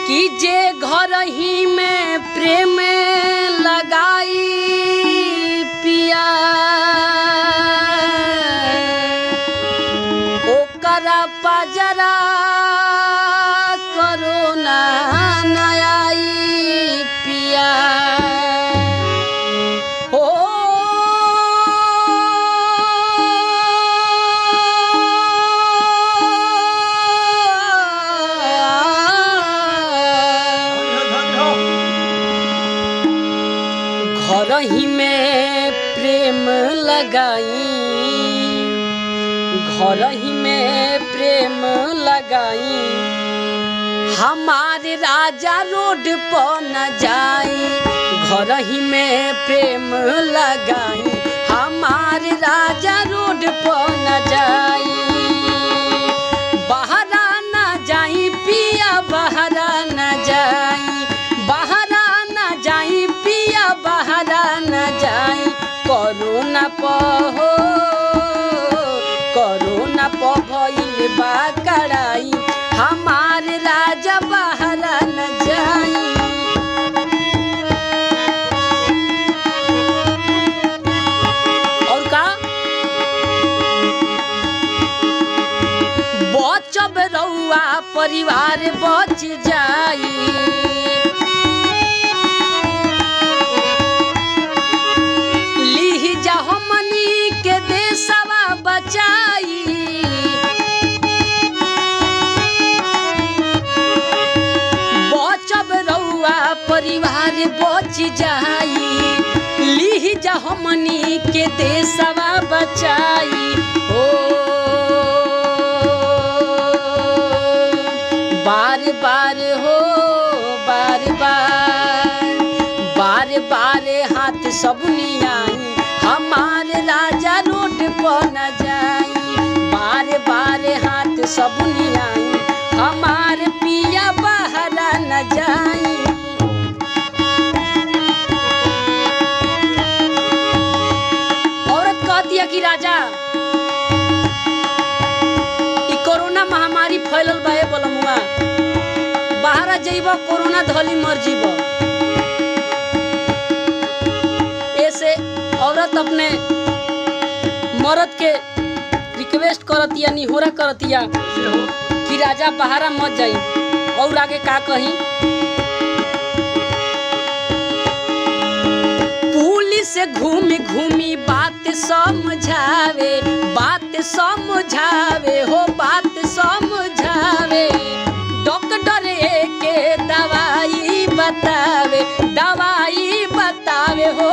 कि जे घर ही में प्रेम लगाई पिया ओकरा पजरा करोना नयाई पिया हो घर ही में प्रेम लगाई घर ही में प्रेम लगाई हमारे राजा रोड पर न जाई घर ही में प्रेम लगाई हमारे राजा रोड पर न जाई बहरा न जाई पिया बहरा न जाई बहरा न जाई पिया बहरा न जाई कोरोना पहो कोरोना प भइल बा कड़ाई हमार राजा बहरा न जाई और का बचब रउआ परिवार बच जाई हमनी के देशवा बचाई बचब रउआ परिवार बच जाई लीह जा हमनी के देशवा बचाई ओ बार बार हो बार बार बार बार हाथ सबनी आई हमार राजा रोड पर न जाई बार बार हाथ सबनी आई हमार पिया बहरा न जाई औरत कह दिया कि राजा ई कोरोना महामारी फैलल बा ए बलमुआ बाहर जइब कोरोना धली मर जीव ऐसे औरत अपने मर्द के रिक्वेस्ट करतिया निहोरा करतिया कि राजा बहरा मत जाई और आगे का कही पुलिस से घूमी घूमी बात समझावे हो बात समझावे डॉक्टर के दवाई बतावे हो